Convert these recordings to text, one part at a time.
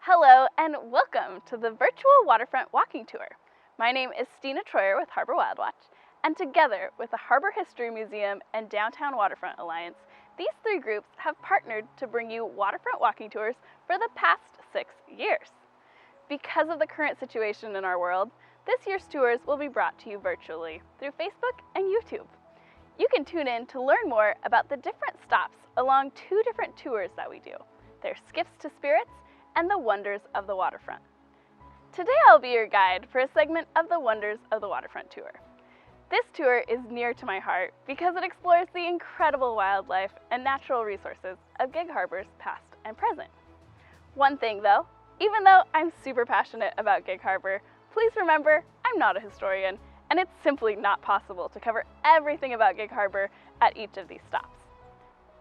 Hello and welcome to the virtual Waterfront Walking Tour. My name is Stina Troyer with Harbor WildWatch, and together with the Harbor History Museum and Downtown Waterfront Alliance, these three groups have partnered to bring you Waterfront Walking Tours for the past 6 years. Because of the current situation in our world, this year's tours will be brought to you virtually through Facebook and YouTube. You can tune in to learn more about the different stops along 2 different tours that we do. There's Skiffs to Spirits and the Wonders of the Waterfront. Today I'll be your guide for a segment of the Wonders of the Waterfront tour. This tour is near to my heart because it explores the incredible wildlife and natural resources of Gig Harbor's past and present. One thing though, even though I'm super passionate about Gig Harbor, please remember I'm not a historian and it's simply not possible to cover everything about Gig Harbor at each of these stops.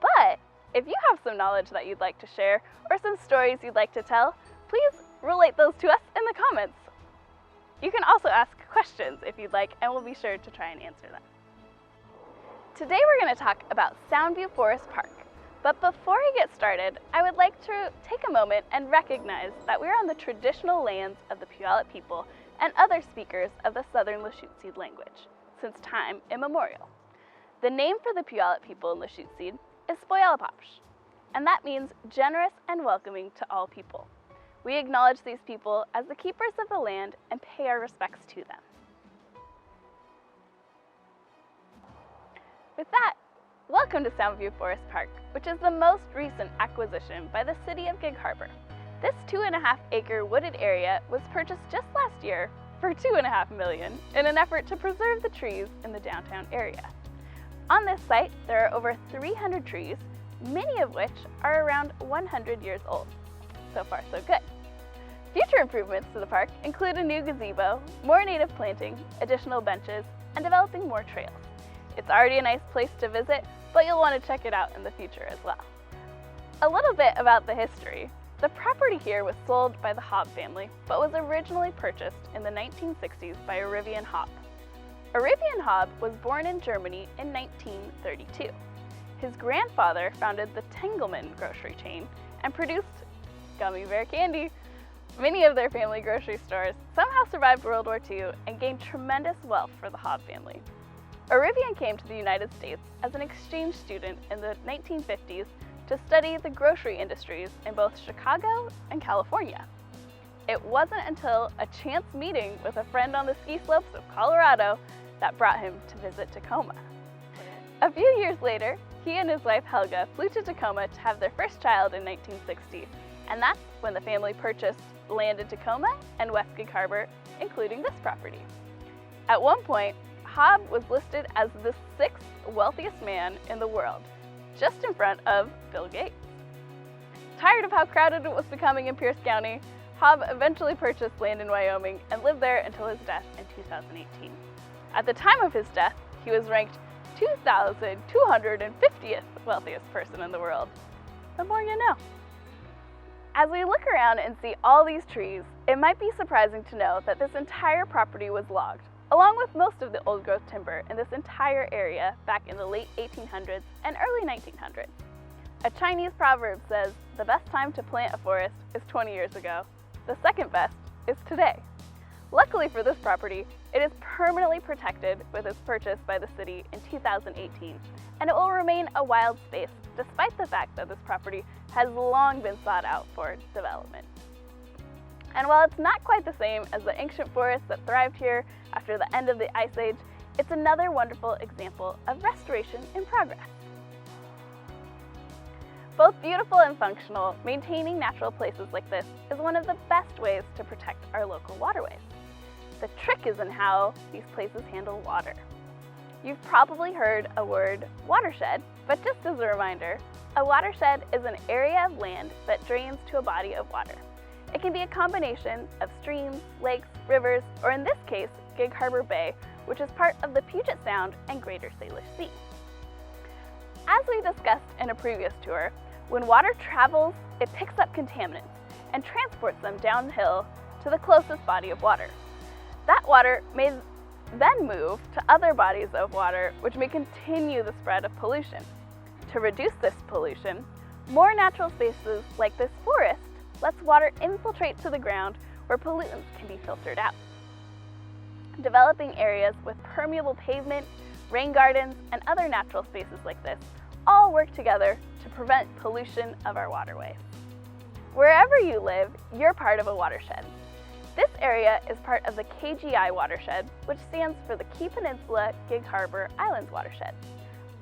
But if you have some knowledge that you'd like to share or some stories you'd like to tell, please relate those to us in the comments. You can also ask questions if you'd like, and we'll be sure to try and answer them. Today we're going to talk about Soundview Forest Park. But before I get started, I would like to take a moment and recognize that we're on the traditional lands of the Puyallup people and other speakers of the Southern Lushootseed language since time immemorial. The name for the Puyallup people in Lushootseed is Spoyalapapsh, and that means generous and welcoming to all people. We acknowledge these people as the keepers of the land and pay our respects to them. With that, welcome to Soundview Forest Park, which is the most recent acquisition by the city of Gig Harbor. This 2.5-acre wooded area was purchased just last year for $2.5 million in an effort to preserve the trees in the downtown area. On this site, there are over 300 trees, many of which are around 100 years old. So far, so good. Future improvements to the park include a new gazebo, more native planting, additional benches, and developing more trails. It's already a nice place to visit, but you'll want to check it out in the future as well. A little bit about the history. The property here was sold by the Hobb family, but was originally purchased in the 1960s by Arabian Hobb. Arabian Hobb was born in Germany in 1932. His grandfather founded the Tengelmann grocery chain and produced gummy bear candy. Many of their family grocery stores somehow survived World War II and gained tremendous wealth for the Hobb family. Arabian came to the United States as an exchange student in the 1950s to study the grocery industries in both Chicago and California. It wasn't until a chance meeting with a friend on the ski slopes of Colorado that brought him to visit Tacoma. A few years later, he and his wife Helga flew to Tacoma to have their first child in 1960, and that's when the family purchased land in Tacoma and West Gig Harbor, including this property. At one point, Hobb was listed as the 6th wealthiest man in the world, just in front of Bill Gates. Tired of how crowded it was becoming in Pierce County, Hobb eventually purchased land in Wyoming and lived there until his death in 2018. At the time of his death, he was ranked 2,250th wealthiest person in the world. The more you know. As we look around and see all these trees, it might be surprising to know that this entire property was logged, along with most of the old growth timber in this entire area back in the late 1800s and early 1900s. A Chinese proverb says, the best time to plant a forest is 20 years ago. The second best is today. Luckily for this property, it is permanently protected with its purchase by the city in 2018, and it will remain a wild space despite the fact that this property has long been sought out for development. And while it's not quite the same as the ancient forests that thrived here after the end of the Ice Age, it's another wonderful example of restoration in progress. Both beautiful and functional, maintaining natural places like this is one of the best ways to protect our local waterways. The trick is in how these places handle water. You've probably heard a word watershed, but just as a reminder, a watershed is an area of land that drains to a body of water. It can be a combination of streams, lakes, rivers, or in this case, Gig Harbor Bay, which is part of the Puget Sound and Greater Salish Sea. As we discussed in a previous tour, when water travels, it picks up contaminants and transports them downhill to the closest body of water. That water may then move to other bodies of water, which may continue the spread of pollution. To reduce this pollution, more natural spaces like this forest lets water infiltrate to the ground where pollutants can be filtered out. Developing areas with permeable pavement, rain gardens, and other natural spaces like this all work together to prevent pollution of our waterways. Wherever you live, you're part of a watershed. This area is part of the KGI watershed, which stands for the Key Peninsula Gig Harbor Islands watershed.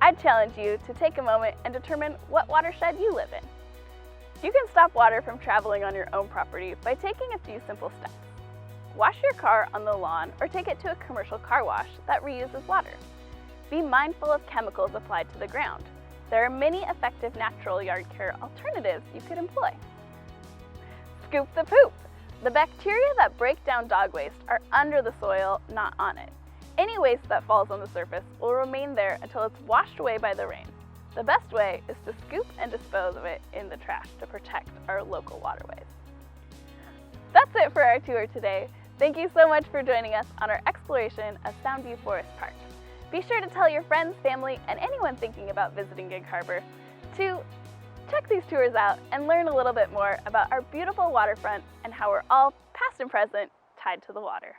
I'd challenge you to take a moment and determine what watershed you live in. You can stop water from traveling on your own property by taking a few simple steps. Wash your car on the lawn or take it to a commercial car wash that reuses water. Be mindful of chemicals applied to the ground. There are many effective natural yard care alternatives you could employ. Scoop the poop. The bacteria that break down dog waste are under the soil, not on it. Any waste that falls on the surface will remain there until it's washed away by the rain. The best way is to scoop and dispose of it in the trash to protect our local waterways. That's it for our tour today. Thank you so much for joining us on our exploration of Soundview Forest Park. Be sure to tell your friends, family, and anyone thinking about visiting Gig Harbor to check these tours out and learn a little bit more about our beautiful waterfront and how we're all, past and present, tied to the water.